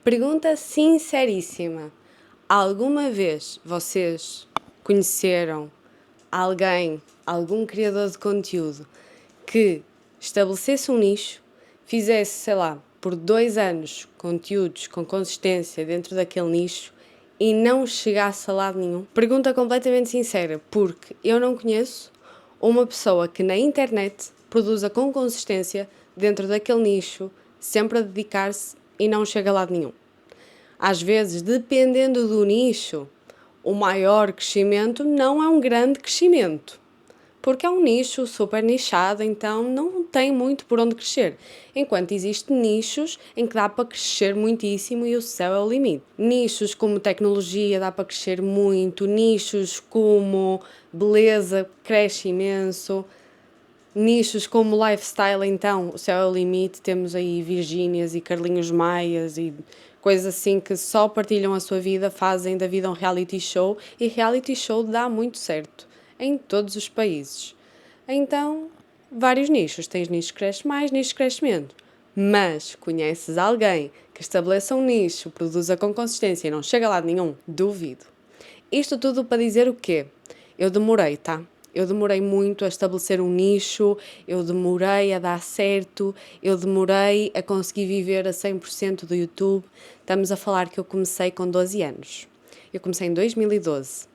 Pergunta sinceríssima. Alguma vez vocês conheceram alguém, algum criador de conteúdo que estabelecesse um nicho, fizesse, sei lá, por 2 anos conteúdos com consistência dentro daquele nicho e não chegasse a lado nenhum? Pergunta completamente sincera, porque eu não conheço uma pessoa que na internet produza com consistência dentro daquele nicho, sempre a dedicar-se e não chega a lado nenhum. Às vezes, dependendo do nicho, o maior crescimento não é um grande crescimento, porque é um nicho super nichado, então não tem muito por onde crescer. Enquanto existem nichos em que dá para crescer muitíssimo e o céu é o limite. Nichos como tecnologia dá para crescer muito, nichos como beleza cresce imenso, nichos como lifestyle, então, o céu é o limite. Temos aí Virgínias e Carlinhos Maias e coisas assim que só partilham a sua vida, fazem da vida um reality show, e reality show dá muito certo em todos os países. Então, vários nichos. Tens nichos que crescem mais, nichos que crescem menos. Mas conheces alguém que estabeleça um nicho, produza com consistência e não chega a lado nenhum? Duvido. Isto tudo para dizer o quê? Eu demorei, tá? Eu demorei muito a estabelecer um nicho, eu demorei a dar certo, eu demorei a conseguir viver a 100% do YouTube. Estamos a falar que eu comecei com 12 anos. Eu comecei em 2012,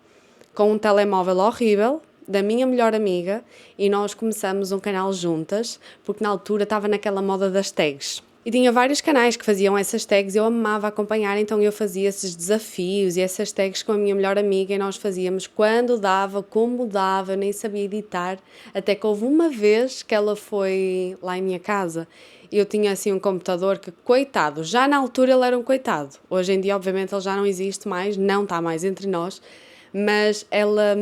com um telemóvel horrível, da minha melhor amiga, e nós começamos um canal juntas, porque na altura estava naquela moda das tags. E tinha vários canais que faziam essas tags, eu amava acompanhar, então eu fazia esses desafios e essas tags com a minha melhor amiga e nós fazíamos quando dava, como dava, eu nem sabia editar, até que houve uma vez que ela foi lá em minha casa e eu tinha assim um computador que, coitado, já na altura ele era um coitado, hoje em dia obviamente ele já não existe mais, não está mais entre nós, mas ela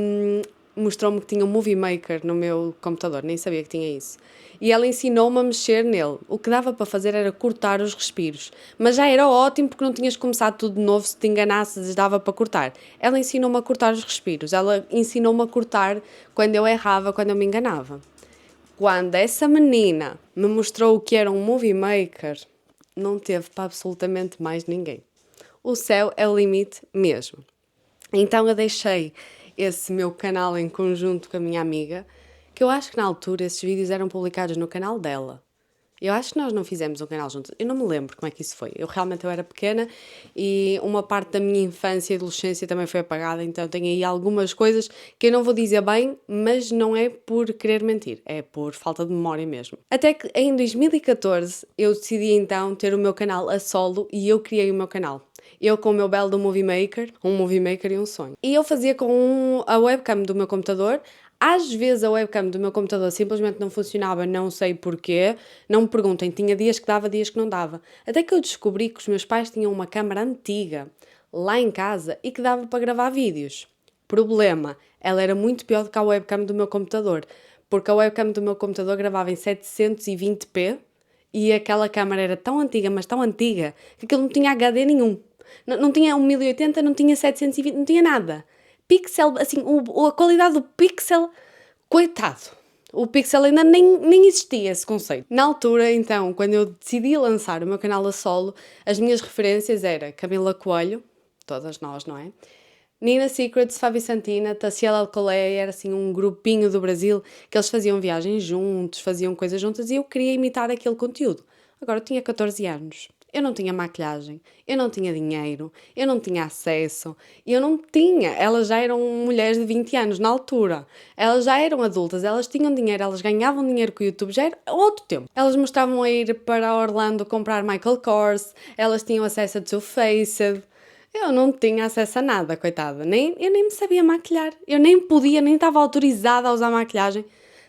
mostrou-me que tinha um Movie Maker no meu computador, nem sabia que tinha isso. E ela ensinou-me a mexer nele. O que dava para fazer era cortar os respiros. Mas já era ótimo porque não tinhas começado tudo de novo, se te enganasses dava para cortar. Ela ensinou-me a cortar os respiros. Ela ensinou-me a cortar quando eu errava, quando eu me enganava. Quando essa menina me mostrou o que era um Movie Maker, não teve para absolutamente mais ninguém. O céu é o limite mesmo. Então eu deixei esse meu canal em conjunto com a minha amiga, que eu acho que na altura esses vídeos eram publicados no canal dela. Eu acho que nós não fizemos um canal juntos. Eu não me lembro como é que isso foi. Eu era pequena e uma parte da minha infância e adolescência também foi apagada, então tenho aí algumas coisas que eu não vou dizer bem, mas não é por querer mentir, é por falta de memória mesmo. Até que em 2014 eu decidi então ter o meu canal a solo e eu criei o meu canal. Eu com o meu belo do Movie Maker, um Movie Maker e um sonho. E eu fazia com a webcam do meu computador. Às vezes a webcam do meu computador simplesmente não funcionava, não sei porquê. Não me perguntem, tinha dias que dava, dias que não dava. Até que eu descobri que os meus pais tinham uma câmara antiga lá em casa e que dava para gravar vídeos. Problema, ela era muito pior do que a webcam do meu computador, porque a webcam do meu computador gravava em 720p e aquela câmara era tão antiga, mas tão antiga, que aquilo não tinha HD nenhum. Não tinha 1080, não tinha 720, não tinha nada. Pixel, assim, a qualidade do pixel, coitado. O pixel ainda nem existia esse conceito. Na altura, então, quando eu decidi lançar o meu canal a solo, as minhas referências eram Camila Coelho, todas nós, não é? Nina Secrets, Fabi Santina, Taciela Alcolé, era assim um grupinho do Brasil que eles faziam viagens juntos, faziam coisas juntas e eu queria imitar aquele conteúdo. Agora eu tinha 14 anos. Eu não tinha maquilhagem, eu não tinha dinheiro, eu não tinha acesso, eu não tinha. Elas já eram mulheres de 20 anos na altura. Elas já eram adultas, elas tinham dinheiro, elas ganhavam dinheiro com o YouTube, já era outro tempo. Elas mostravam a ir para Orlando comprar Michael Kors, elas tinham acesso a Too Faced. Eu não tinha acesso a nada, coitada. Eu nem me sabia maquilhar. Eu nem podia, nem estava autorizada a usar maquilhagem.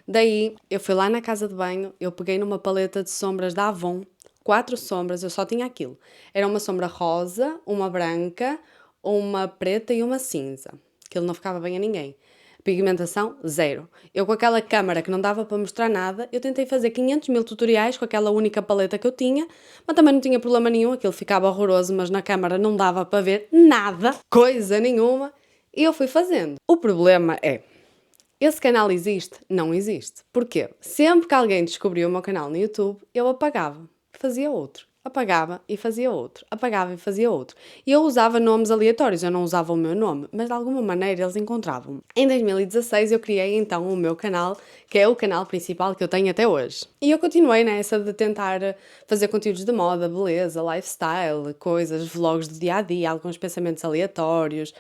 Daí, eu fui lá na casa de banho, eu peguei numa paleta de sombras da Avon, 4 sombras, eu só tinha aquilo. Era uma sombra rosa, uma branca, uma preta e uma cinza. Aquilo não ficava bem a ninguém. Pigmentação, zero. Eu com aquela câmara que não dava para mostrar nada, eu tentei fazer 500 mil tutoriais com aquela única paleta que eu tinha, mas também não tinha problema nenhum, aquilo ficava horroroso, mas na câmara não dava para ver nada, coisa nenhuma, e eu fui fazendo. O problema é, esse canal existe? Não existe. Porquê? Sempre que alguém descobriu o meu canal no YouTube, eu apagava, fazia outro. apagava e fazia outro, apagava e fazia outro. E eu usava nomes aleatórios, eu não usava o meu nome, mas de alguma maneira eles encontravam-me. Em 2016 eu criei então o meu canal, que é o canal principal que eu tenho até hoje. E eu continuei nessa de tentar fazer conteúdos de moda, beleza, lifestyle, coisas, vlogs do dia a dia, alguns pensamentos aleatórios.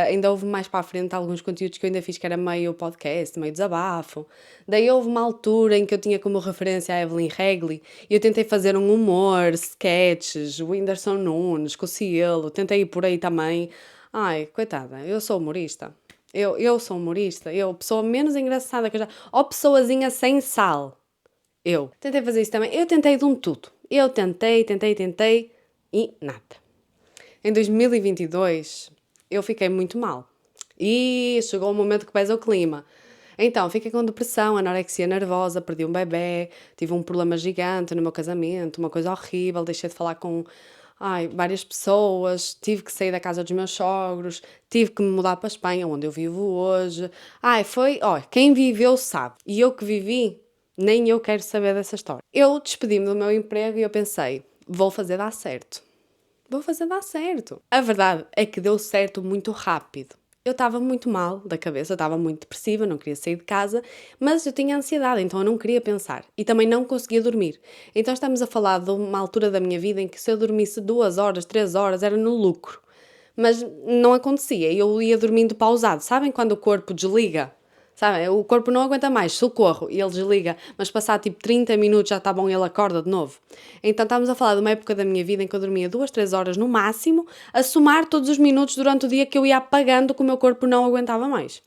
Ainda houve mais para a frente alguns conteúdos que eu ainda fiz que era meio podcast, meio desabafo. Daí houve uma altura em que eu tinha como referência a Evelyn Regli e eu tentei fazer um humor, sketches, o Whindersson Nunes, com o Cielo, tentei ir por aí também. Ai, coitada, eu sou humorista. Eu sou humorista, eu, pessoa menos engraçada que eu já. Ó, pessoazinha sem sal. Eu. Tentei fazer isso também. Eu tentei de um tudo. Eu tentei e nada. Em 2022, eu fiquei muito mal. E chegou o momento que pesa o clima. Então, fiquei com depressão, anorexia nervosa, perdi um bebê, tive um problema gigante no meu casamento, uma coisa horrível, deixei de falar com várias pessoas, tive que sair da casa dos meus sogros, tive que me mudar para a Espanha, onde eu vivo hoje. Quem viveu sabe. E eu que vivi, nem eu quero saber dessa história. Eu despedi-me do meu emprego e eu pensei, vou fazer dar certo. Vou fazer dar certo. A verdade é que deu certo muito rápido. Eu estava muito mal da cabeça, estava muito depressiva, não queria sair de casa, mas eu tinha ansiedade, então eu não queria pensar. E também não conseguia dormir. Então estamos a falar de uma altura da minha vida em que se eu dormisse 2 horas, 3 horas, era no lucro. Mas não acontecia, eu ia dormindo pausado. Sabem quando o corpo desliga? Sabe, o corpo não aguenta mais, socorro, e ele desliga, mas passar tipo 30 minutos já está bom e ele acorda de novo. Então estamos a falar de uma época da minha vida em que eu dormia 2, 3 horas no máximo, a somar todos os minutos durante o dia que eu ia apagando que o meu corpo não aguentava mais.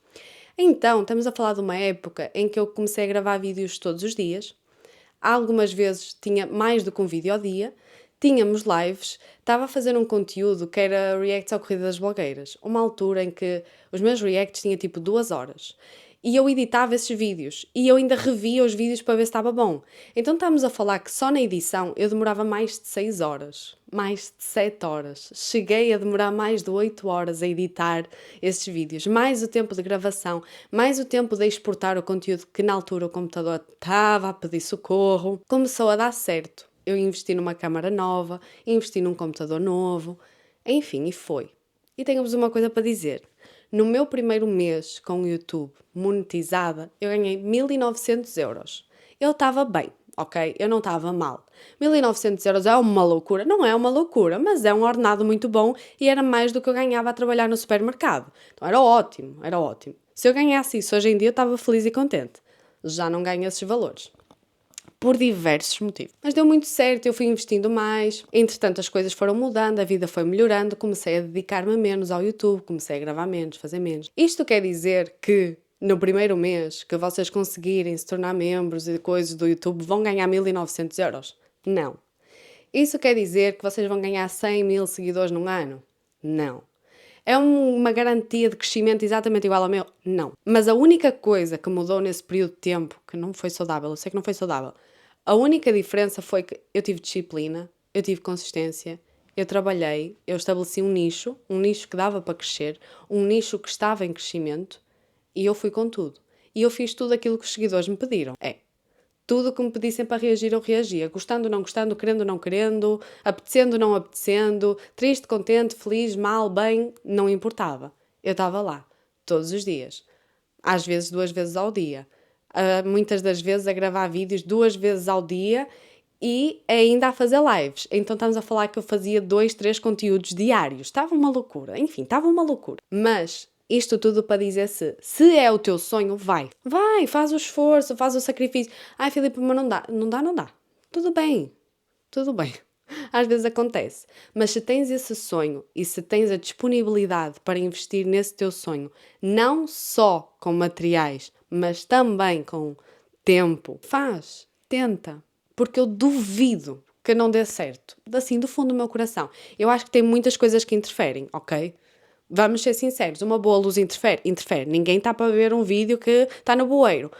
Então, estamos a falar de uma época em que eu comecei a gravar vídeos todos os dias, algumas vezes tinha mais do que um vídeo ao dia, tínhamos lives, estava a fazer um conteúdo que era reacts à Corrida das Blogueiras, uma altura em que os meus reacts tinham tipo 2 horas. E eu editava esses vídeos e eu ainda revia os vídeos para ver se estava bom. Então estamos a falar que só na edição eu demorava mais de 6 horas, mais de 7 horas. Cheguei a demorar mais de 8 horas a editar esses vídeos, mais o tempo de gravação, mais o tempo de exportar o conteúdo que na altura o computador estava a pedir socorro. Começou a dar certo. Eu investi numa câmara nova, investi num computador novo, enfim, e foi. E tenho-vos uma coisa para dizer. No meu primeiro mês com o YouTube monetizada, eu ganhei 1900 euros. Eu estava bem, ok? Eu não estava mal. 1900 euros é uma loucura? Não é uma loucura, mas é um ordenado muito bom e era mais do que eu ganhava a trabalhar no supermercado. Então era ótimo, era ótimo. Se eu ganhasse isso hoje em dia, eu estava feliz e contente. Já não ganho esses valores. Por diversos motivos. Mas deu muito certo, eu fui investindo mais, entretanto as coisas foram mudando, a vida foi melhorando, comecei a dedicar-me menos ao YouTube, comecei a gravar menos, fazer menos. Isto quer dizer que no primeiro mês que vocês conseguirem se tornar membros e coisas do YouTube vão ganhar 1900 euros? Não. Isso quer dizer que vocês vão ganhar 100 mil seguidores num ano? Não. É uma garantia de crescimento exatamente igual ao meu? Não. Mas a única coisa que mudou nesse período de tempo, que não foi saudável, eu sei que não foi saudável, a única diferença foi que eu tive disciplina, eu tive consistência, eu trabalhei, eu estabeleci um nicho que dava para crescer, um nicho que estava em crescimento e eu fui com tudo. E eu fiz tudo aquilo que os seguidores me pediram. Tudo o que me pedissem para reagir, eu reagia. Gostando, não gostando, querendo, não querendo, apetecendo, não apetecendo, triste, contente, feliz, mal, bem, não importava. Eu estava lá, todos os dias. Às vezes 2 vezes ao dia. Muitas das vezes a gravar vídeos 2 vezes ao dia e ainda a fazer lives. Então estamos a falar que eu fazia 2, 3 conteúdos diários. Estava uma loucura. Enfim, estava uma loucura. Mas isto tudo para dizer se é o teu sonho, vai. Vai, faz o esforço, faz o sacrifício. Ai, Filipe, mas não dá. Não dá, não dá. Tudo bem. Tudo bem. Às vezes acontece. Mas se tens esse sonho e se tens a disponibilidade para investir nesse teu sonho, não só com materiais, mas também com tempo, faz, tenta. Porque eu duvido que não dê certo. Assim, do fundo do meu coração. Eu acho que tem muitas coisas que interferem, ok? Vamos ser sinceros, uma boa luz interfere? Interfere. Ninguém está para ver um vídeo que está no bueiro.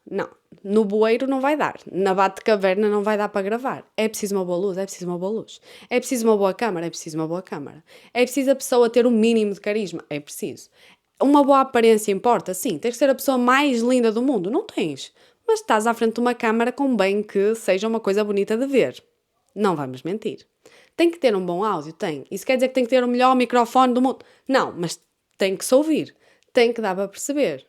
Não, no bueiro não vai dar. Na Bate-Caverna não vai dar para gravar. É preciso uma boa luz, é preciso uma boa luz. É preciso uma boa câmara, é preciso uma boa câmara. É preciso a pessoa ter um mínimo de carisma, é preciso. Uma boa aparência importa? Sim. Tens que ser a pessoa mais linda do mundo? Não tens. Mas estás à frente de uma câmara com bem que seja uma coisa bonita de ver. Não vamos mentir. Tem que ter um bom áudio? Tem. Isso quer dizer que tem que ter o melhor microfone do mundo? Não, mas tem que se ouvir. Tem que dar para perceber.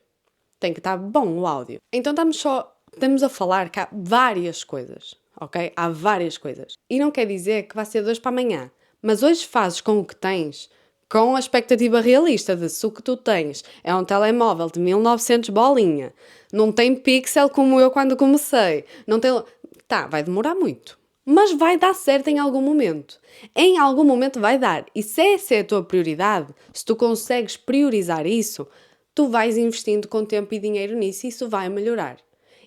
Tem que estar bom o áudio. Então estamos a falar que há várias coisas, ok? Há várias coisas. E não quer dizer que vai ser de hoje para amanhã. Mas hoje fazes com o que tens, com a expectativa realista de se o que tu tens é um telemóvel de 1900 bolinha, não tem pixel como eu quando comecei, não tem... Tá, vai demorar muito. Mas vai dar certo em algum momento. Em algum momento vai dar. E se essa é a tua prioridade, se tu consegues priorizar isso, tu vais investindo com tempo e dinheiro nisso e isso vai melhorar.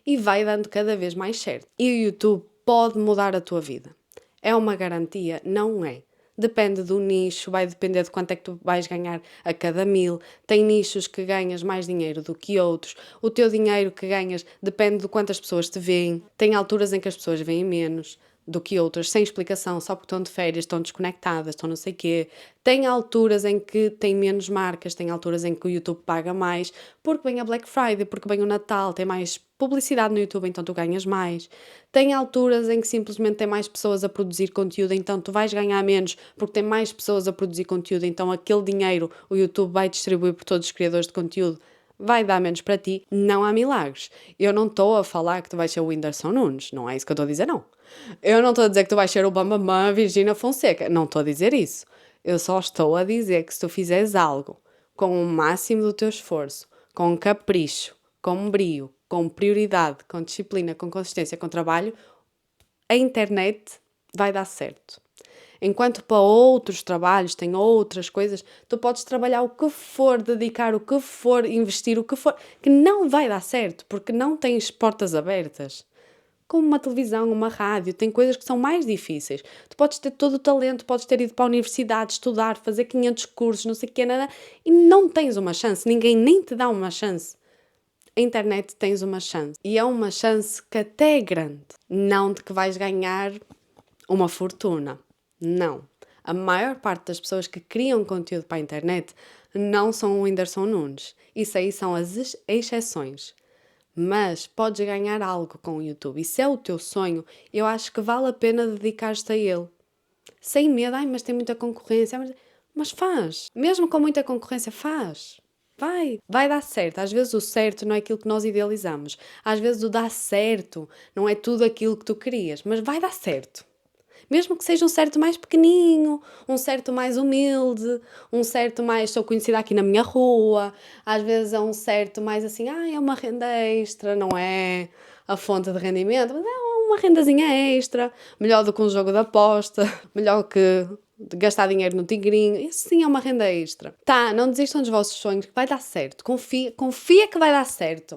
E vai dando cada vez mais certo. E o YouTube pode mudar a tua vida. É uma garantia? Não é. Depende do nicho, vai depender de quanto é que tu vais ganhar a cada 1000. Tem nichos que ganhas mais dinheiro do que outros. O teu dinheiro que ganhas depende de quantas pessoas te veem. Tem alturas em que as pessoas veem menos do que outras, sem explicação, só porque estão de férias, estão desconectadas, estão não sei quê. Tem alturas em que tem menos marcas, tem alturas em que o YouTube paga mais, porque vem a Black Friday, porque vem o Natal, tem mais publicidade no YouTube, então tu ganhas mais. Tem alturas em que simplesmente tem mais pessoas a produzir conteúdo, então tu vais ganhar menos, porque tem mais pessoas a produzir conteúdo, então aquele dinheiro o YouTube vai distribuir por todos os criadores de conteúdo. Vai dar menos para ti, não há milagres. Eu não estou a falar que tu vais ser o Whindersson Nunes, não é isso que eu estou a dizer, não. Eu não estou a dizer que tu vais ser o Bambamã, Virgínia Fonseca, não estou a dizer isso. Eu só estou a dizer que se tu fizeres algo com o máximo do teu esforço, com capricho, com brio, com prioridade, com disciplina, com consistência, com trabalho, a internet vai dar certo. Enquanto para outros trabalhos, tem outras coisas, tu podes trabalhar o que for, dedicar o que for, investir o que for, que não vai dar certo, porque não tens portas abertas. Como uma televisão, uma rádio, tem coisas que são mais difíceis. Tu podes ter todo o talento, podes ter ido para a universidade, estudar, fazer 500 cursos, não sei o que, nada, e não tens uma chance, ninguém nem te dá uma chance. A internet tens uma chance. E é uma chance que até é grande. Não de que vais ganhar uma fortuna. Não. A maior parte das pessoas que criam conteúdo para a internet não são o Whindersson Nunes. Isso aí são as exceções. Mas podes ganhar algo com o YouTube. E se é o teu sonho, eu acho que vale a pena dedicar-te a ele. Sem medo, mas tem muita concorrência. Mas faz. Mesmo com muita concorrência, faz. Vai dar certo. Às vezes o certo não é aquilo que nós idealizamos. Às vezes o dar certo não é tudo aquilo que tu querias. Mas vai dar certo. Mesmo que seja um certo mais pequeninho, um certo mais humilde, um certo mais sou conhecida aqui na minha rua, às vezes é um certo mais assim, é uma renda extra, não é a fonte de rendimento, mas é uma rendazinha extra, melhor do que um jogo de aposta, melhor que gastar dinheiro no tigrinho, isso sim é uma renda extra. Tá, não desistam dos vossos sonhos, que vai dar certo, confia que vai dar certo.